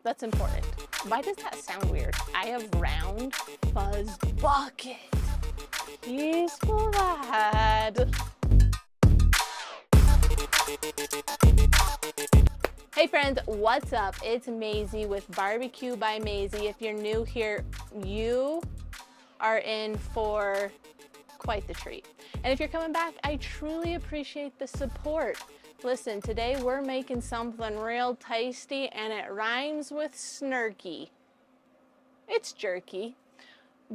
That's important. Why does that sound weird? I have round fuzz bucket. Yes, lad. Hey friends, what's up? It's Maisie with Barbecue by Maisie. If you're new here, you are in for quite the treat. And if you're coming back, I truly appreciate the support. Listen, today we're making something real tasty and it rhymes with snarky. It's jerky.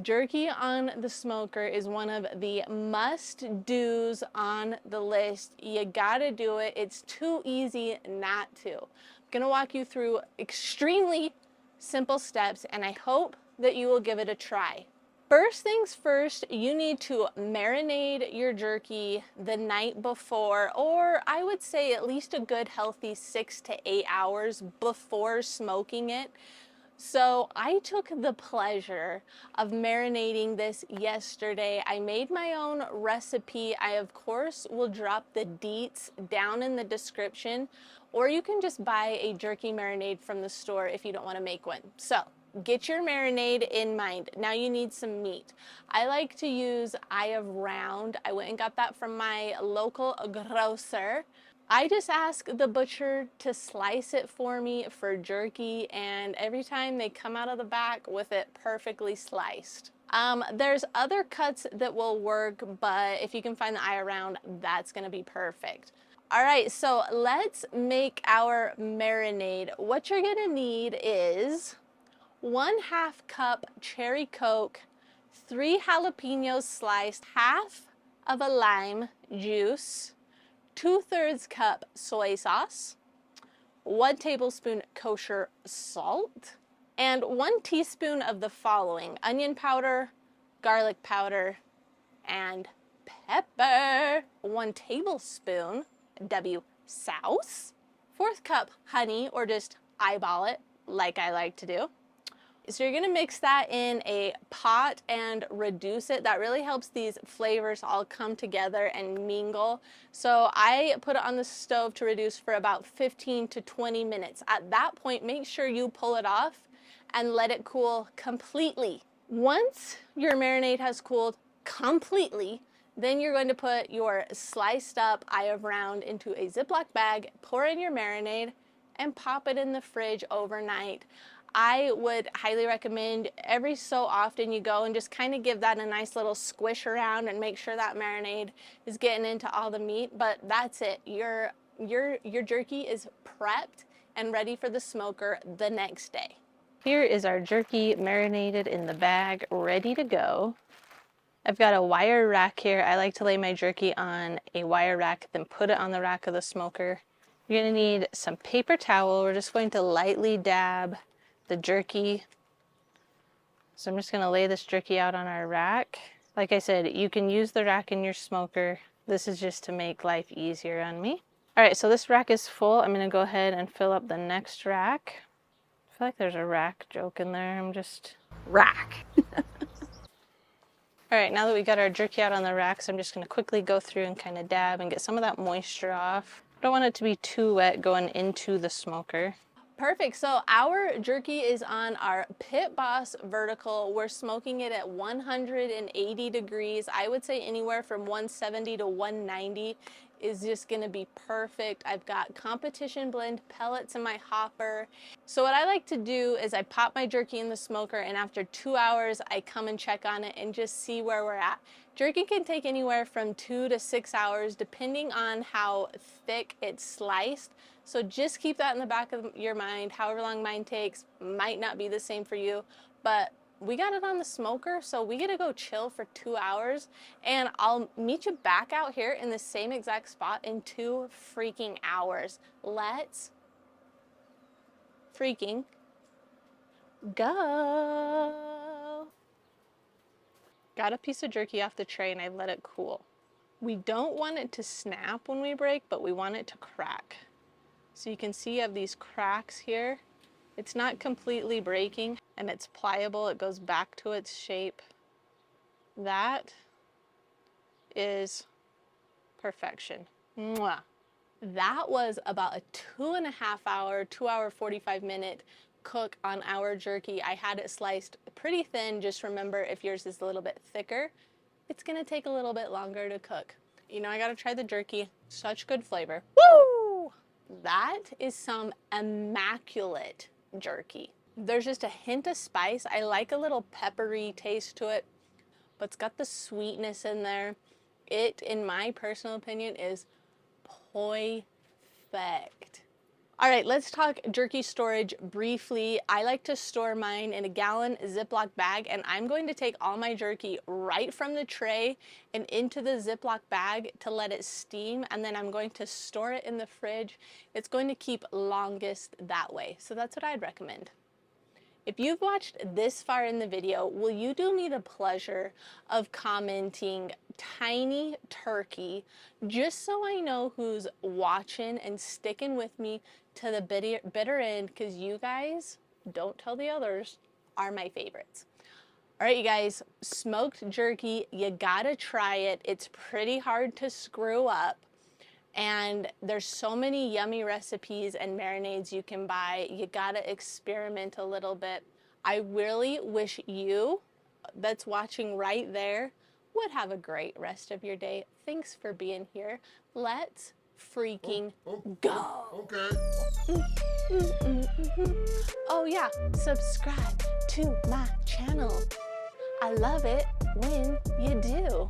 Jerky on the smoker is one of the must-dos on the list. You gotta do it. It's too easy not to. I'm gonna walk you through extremely simple steps and I hope that you will give it a try. First things first, you need to marinate your jerky the night before, or I would say at least a good healthy 6 to 8 hours before smoking it. So I took the pleasure of marinating this yesterday. I made my own recipe. I, of course, will drop the deets down in the description, or you can just buy a jerky marinade from the store if you don't want to make one. So get your marinade in mind. Now you need some meat. I like to use eye of round. I went and got that from my local grocer. I just ask the butcher to slice it for me for jerky, and every time they come out of the back with it perfectly sliced. There's other cuts that will work, but if you can find the eye around, that's gonna be perfect. All right, so let's make our marinade. What you're gonna need is 1/2 cup cherry Coke, 3 jalapenos sliced, half of a lime juice, 2/3 cup soy sauce, 1 tablespoon kosher salt, and 1 teaspoon of the following: onion powder, garlic powder, and pepper, 1 tablespoon sauce, 1/4 cup honey, or just eyeball it like I like to do. So you're gonna mix that in a pot and reduce it. That really helps these flavors all come together and mingle. So I put it on the stove to reduce for about 15 to 20 minutes. At that point, make sure you pull it off and let it cool completely. Once your marinade has cooled completely, then you're going to put your sliced up eye of round into a Ziploc bag, pour in your marinade, and pop it in the fridge overnight. I would highly recommend every so often you go and just kind of give that a nice little squish around and make sure that marinade is getting into all the meat. But that's it. Your jerky is prepped and ready for the smoker the next day. Here is our jerky marinated in the bag, ready to go. I've got a wire rack here. I like to lay my jerky on a wire rack, then put it on the rack of the smoker. You're gonna need some paper towel. We're just going to lightly dab the jerky. So I'm just gonna lay this jerky out on our rack. Like I said, you can use the rack in your smoker. This is just to make life easier on me. All right, so this rack is full. I'm gonna go ahead and fill up the next rack. I feel like there's a rack joke in there. I'm just... Rack. All right, now that we got our jerky out on the racks, I'm just gonna quickly go through and kind of dab and get some of that moisture off. I don't want it to be too wet going into the smoker. Perfect, so our jerky is on our Pit Boss vertical. We're smoking it at 180 degrees. I would say anywhere from 170 to 190 is just gonna be perfect. I've got competition blend pellets in my hopper. So what I like to do is I pop my jerky in the smoker, and after 2 hours, I come and check on it and just see where we're at. Jerky can take anywhere from 2 to 6 hours depending on how thick it's sliced. So just keep that in the back of your mind. However long mine takes might not be the same for you, but we got it on the smoker, so we get to go chill for 2 hours, and I'll meet you back out here in the same exact spot in 2 freaking hours. Let's freaking go. Got a piece of jerky off the tray and I let it cool. We don't want it to snap when we break, but we want it to crack. So you can see you have these cracks here. It's not completely breaking and it's pliable. It goes back to its shape. That is perfection. Mwah. That was about a 2.5 hour, 2 hour, 45 minute cook on our jerky. I had it sliced pretty thin. Just remember, if yours is a little bit thicker, it's gonna take a little bit longer to cook. You know, I gotta try the jerky. Such good flavor. Woo! That is some immaculate jerky. There's just a hint of spice. I like a little peppery taste to it, but it's got the sweetness in there. It, in my personal opinion, is perfect. All right, let's talk jerky storage briefly. I like to store mine in a gallon Ziploc bag, and I'm going to take all my jerky right from the tray and into the Ziploc bag to let it steam, and then I'm going to store it in the fridge. It's going to keep longest that way, so that's what I'd recommend. If you've watched this far in the video, will you do me the pleasure of commenting tiny turkey, just so I know who's watching and sticking with me to the bitter end, because you guys, don't tell the others, are my favorites. All right, you guys, smoked jerky, you gotta try it. It's pretty hard to screw up. And there's so many yummy recipes and marinades you can buy. You gotta experiment a little bit. I really wish you that's watching right there would have a great rest of your day. Thanks for being here. Let's freaking go. Okay. Oh yeah, subscribe to my channel. I love it when you do.